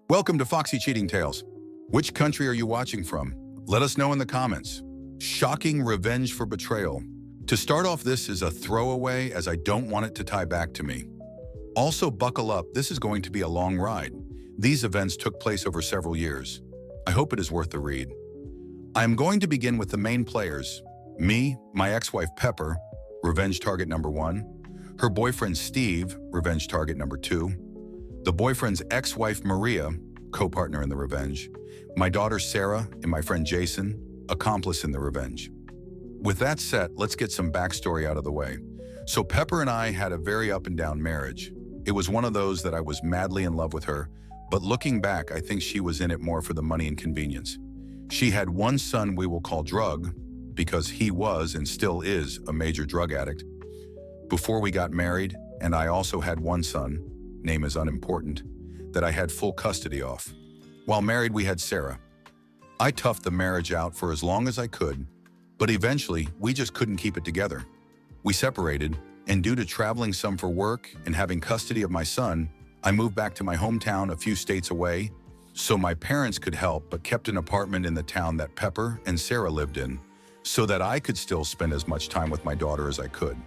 Welcome to Foxy Cheating Tales. Which country are you watching from? Let us know in the comments. Shocking revenge for betrayal. To start off, this is a throwaway as I don't want it to tie back to me. Also, buckle up, this is going to be a long ride. These events took place over several years. I hope it is worth the read. I am going to begin with the main players. Me, my ex-wife Pepper, revenge target number 1. Her boyfriend Steve, revenge target number 2. The boyfriend's ex-wife Maria, co-partner in the revenge. My daughter Sarah and my friend Jason, accomplice in the revenge. With that set, let's get some backstory out of the way. So Pepper and I had a very up and down marriage. It was one of those that I was madly in love with her, but looking back, I think she was in it more for the money and convenience. She had one son we will call Drug, because he was and still is a major drug addict. Before we got married, and I also had one son, name is unimportant, that I had full custody of. While married, we had Sarah. I toughed the marriage out for as long as I could, but eventually we just couldn't keep it together. We separated, and due to traveling some for work and having custody of my son, I moved back to my hometown a few states away, so my parents could help but kept an apartment in the town that Pepper and Sarah lived in, so that I could still spend as much time with my daughter as I could.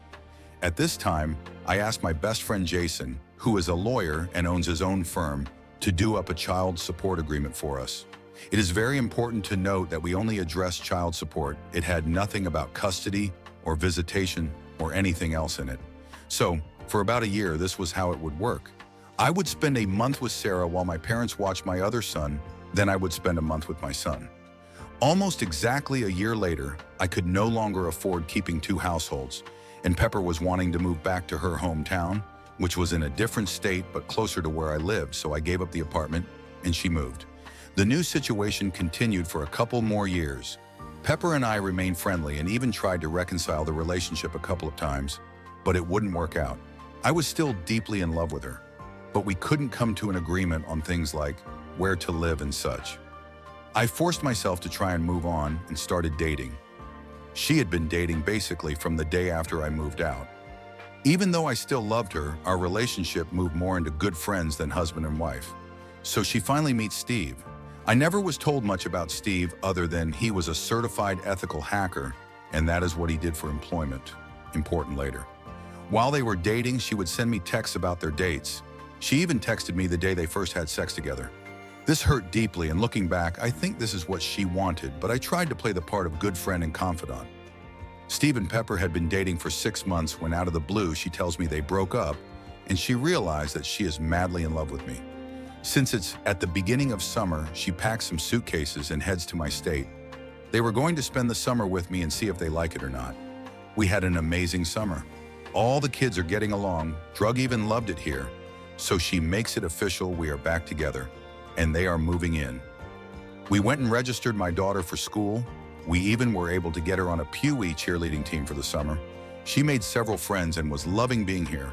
At this time, I asked my best friend Jason, who is a lawyer and owns his own firm, to do up a child support agreement for us. It is very important to note that we only addressed child support. It had nothing about custody or visitation or anything else in it. So, for about a year, this was how it would work. I would spend a month with Sarah while my parents watched my other son, then I would spend a month with my son. Almost exactly a year later, I could no longer afford keeping two households, and Pepper was wanting to move back to her hometown, which was in a different state but closer to where I lived, so I gave up the apartment and she moved. The new situation continued for a couple more years. Pepper and I remained friendly and even tried to reconcile the relationship a couple of times, but it wouldn't work out. I was still deeply in love with her, but we couldn't come to an agreement on things like where to live and such. I forced myself to try and move on and started dating. She had been dating basically from the day after I moved out. Even though I still loved her, our relationship moved more into good friends than husband and wife. So she finally meets Steve. I never was told much about Steve other than he was a certified ethical hacker, and that is what he did for employment. Important later. While they were dating, she would send me texts about their dates. She even texted me the day they first had sex together. This hurt deeply, and looking back, I think this is what she wanted, but I tried to play the part of good friend and confidant. Steve and Pepper had been dating for 6 months when out of the blue she tells me they broke up, and she realized that she is madly in love with me. Since it's at the beginning of summer, she packs some suitcases and heads to my state. They were going to spend the summer with me and see if they like it or not. We had an amazing summer. All the kids are getting along. Drug even loved it here. So she makes it official, we are back together, and they are moving in. We went and registered my daughter for school. We even were able to get her on a Pee Wee cheerleading team for the summer. She made several friends and was loving being here.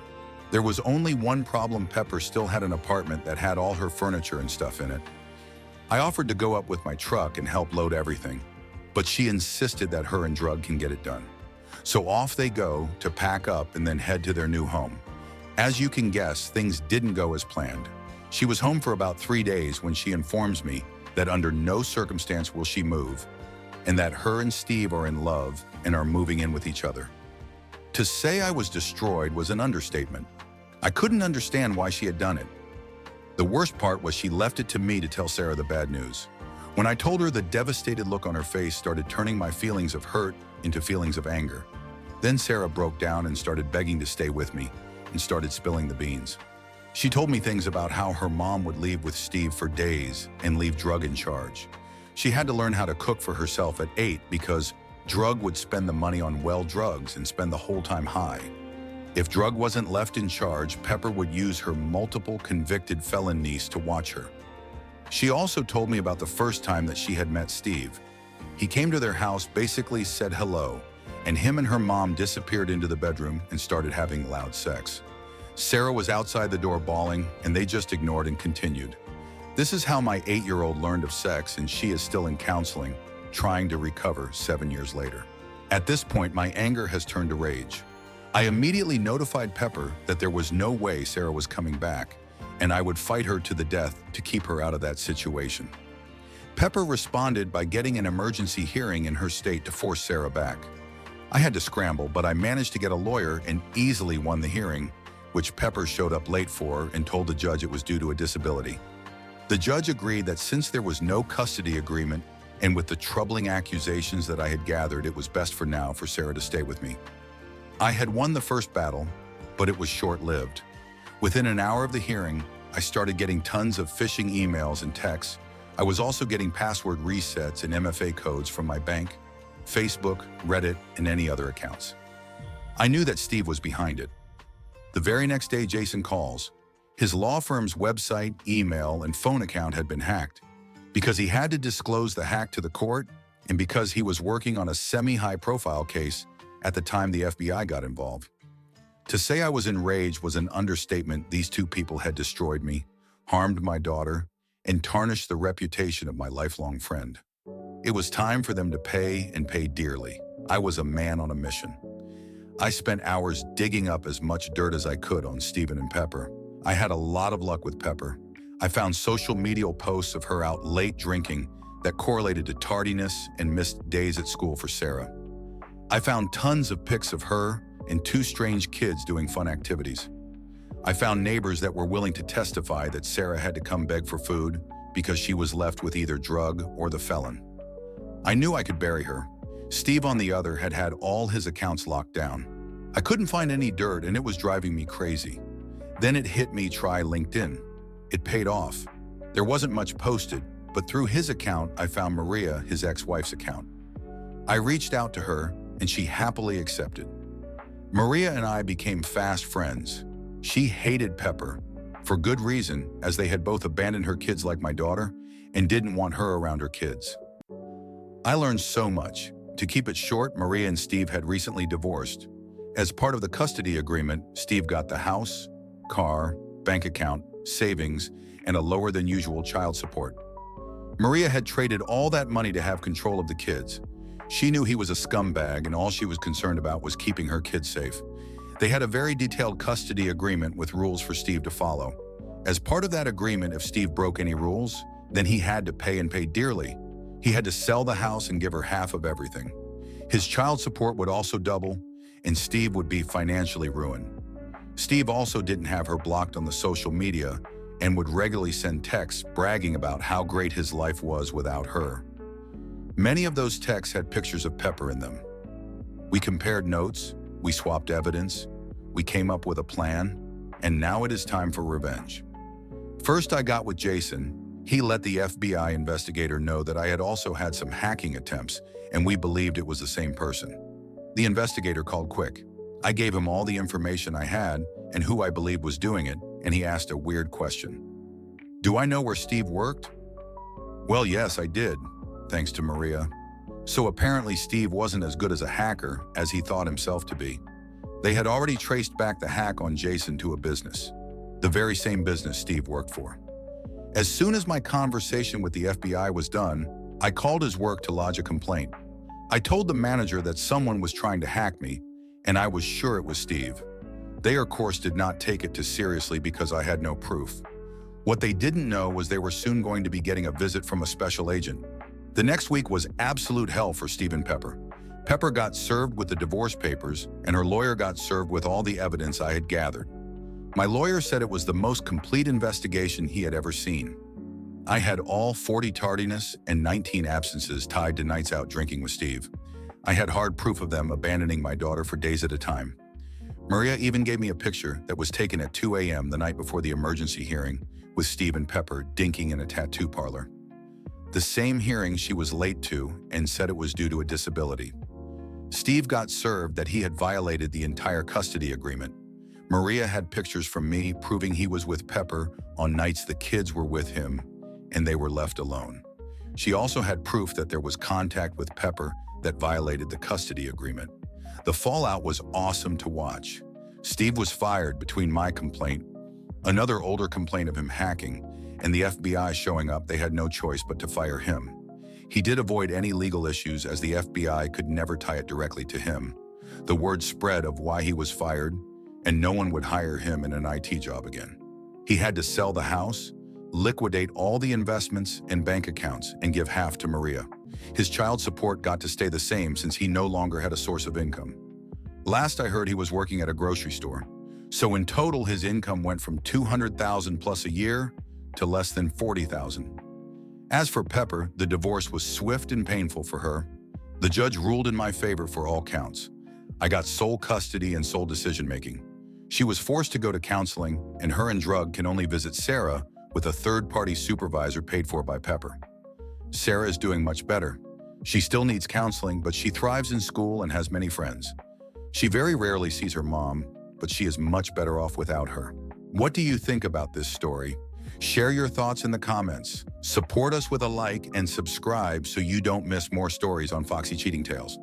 There was only one problem: Pepper still had an apartment that had all her furniture and stuff in it. I offered to go up with my truck and help load everything, but she insisted that her and Drug can get it done. So off they go to pack up and then head to their new home. As you can guess, things didn't go as planned. She was home for about 3 days when she informs me that under no circumstance will she move, and that her and Steve are in love and are moving in with each other. To say I was destroyed was an understatement. I couldn't understand why she had done it. The worst part was she left it to me to tell Sarah the bad news. When I told her, the devastated look on her face started turning my feelings of hurt into feelings of anger. Then Sarah broke down and started begging to stay with me and started spilling the beans. She told me things about how her mom would leave with Steve for days and leave Drug in charge. She had to learn how to cook for herself at 8 because Drug would spend the money on drugs and spend the whole time high. If Drug wasn't left in charge, Pepper would use her multiple convicted felon niece to watch her. She also told me about the first time that she had met Steve. He came to their house, basically said hello, and him and her mom disappeared into the bedroom and started having loud sex. Sarah was outside the door bawling, and they just ignored and continued. This is how my 8-year-old learned of sex, and she is still in counseling, trying to recover 7 years later. At this point, my anger has turned to rage. I immediately notified Pepper that there was no way Sarah was coming back, and I would fight her to the death to keep her out of that situation. Pepper responded by getting an emergency hearing in her state to force Sarah back. I had to scramble, but I managed to get a lawyer and easily won the hearing, which Pepper showed up late for and told the judge it was due to a disability. The judge agreed that since there was no custody agreement and with the troubling accusations that I had gathered, it was best for now for Sarah to stay with me. I had won the first battle, but it was short-lived. Within an hour of the hearing, I started getting tons of phishing emails and texts. I was also getting password resets and MFA codes from my bank, Facebook, Reddit, and any other accounts. I knew that Steve was behind it. The very next day, Jason calls. His law firm's website, email, and phone account had been hacked. Because he had to disclose the hack to the court, and because he was working on a semi-high-profile case at the time the FBI got involved. To say I was enraged was an understatement. These two people had destroyed me, harmed my daughter, and tarnished the reputation of my lifelong friend. It was time for them to pay and pay dearly. I was a man on a mission. I spent hours digging up as much dirt as I could on Stephen and Pepper. I had a lot of luck with Pepper. I found social media posts of her out late drinking that correlated to tardiness and missed days at school for Sarah. I found tons of pics of her and two strange kids doing fun activities. I found neighbors that were willing to testify that Sarah had to come beg for food because she was left with either drug or the felon. I knew I could bury her. Steve, on the other, had all his accounts locked down. I couldn't find any dirt, and it was driving me crazy. Then it hit me, try LinkedIn. It paid off. There wasn't much posted, but through his account, I found Maria, his ex-wife's account. I reached out to her, and she happily accepted. Maria and I became fast friends. She hated Pepper, for good reason, as they had both abandoned her kids like my daughter and didn't want her around her kids. I learned so much. To keep it short, Maria and Steve had recently divorced. As part of the custody agreement, Steve got the house, car, bank account, savings, and a lower than usual child support. Maria had traded all that money to have control of the kids. She knew he was a scumbag, and all she was concerned about was keeping her kids safe. They had a very detailed custody agreement with rules for Steve to follow. As part of that agreement, if Steve broke any rules, then he had to pay and pay dearly. He had to sell the house and give her half of everything. His child support would also double, and Steve would be financially ruined. Steve also didn't have her blocked on the social media and would regularly send texts bragging about how great his life was without her. Many of those texts had pictures of Pepper in them. We compared notes, we swapped evidence, we came up with a plan, and now it is time for revenge. First, I got with Jason. He let the FBI investigator know that I had also had some hacking attempts, and we believed it was the same person. The investigator called quick. I gave him all the information I had and who I believed was doing it, and he asked a weird question. Do I know where Steve worked? Well, yes, I did, thanks to Maria. So apparently Steve wasn't as good as a hacker as he thought himself to be. They had already traced back the hack on Jason to a business, the very same business Steve worked for. As soon as my conversation with the FBI was done, I called his work to lodge a complaint. I told the manager that someone was trying to hack me, and I was sure it was Steve. They, of course, did not take it too seriously because I had no proof. What they didn't know was they were soon going to be getting a visit from a special agent. The next week was absolute hell for Steve and Pepper. Pepper got served with the divorce papers, and her lawyer got served with all the evidence I had gathered. My lawyer said it was the most complete investigation he had ever seen. I had all 40 tardiness and 19 absences tied to nights out drinking with Steve. I had hard proof of them abandoning my daughter for days at a time. Maria even gave me a picture that was taken at 2 a.m. the night before the emergency hearing with Steve and Pepper dinking in a tattoo parlor. The same hearing she was late to and said it was due to a disability. Steve got served that he had violated the entire custody agreement. Maria had pictures from me proving he was with Pepper on nights the kids were with him and they were left alone. She also had proof that there was contact with Pepper that violated the custody agreement. The fallout was awesome to watch. Steve was fired between my complaint, another older complaint of him hacking, and the FBI showing up. They had no choice but to fire him. He did avoid any legal issues as the FBI could never tie it directly to him. The word spread of why he was fired, and no one would hire him in an IT job again. He had to sell the house, liquidate all the investments and bank accounts, and give half to Maria. His child support got to stay the same since he no longer had a source of income. Last I heard, he was working at a grocery store. So in total, his income went from $200,000 plus a year to less than $40,000. As for Pepper, the divorce was swift and painful for her. The judge ruled in my favor for all counts. I got sole custody and sole decision-making. She was forced to go to counseling, and her and Drug can only visit Sarah with a third-party supervisor paid for by Pepper. Sarah is doing much better. She still needs counseling, but she thrives in school and has many friends. She very rarely sees her mom, but she is much better off without her. What do you think about this story? Share your thoughts in the comments. Support us with a like and subscribe so you don't miss more stories on Foxy Cheating Tales.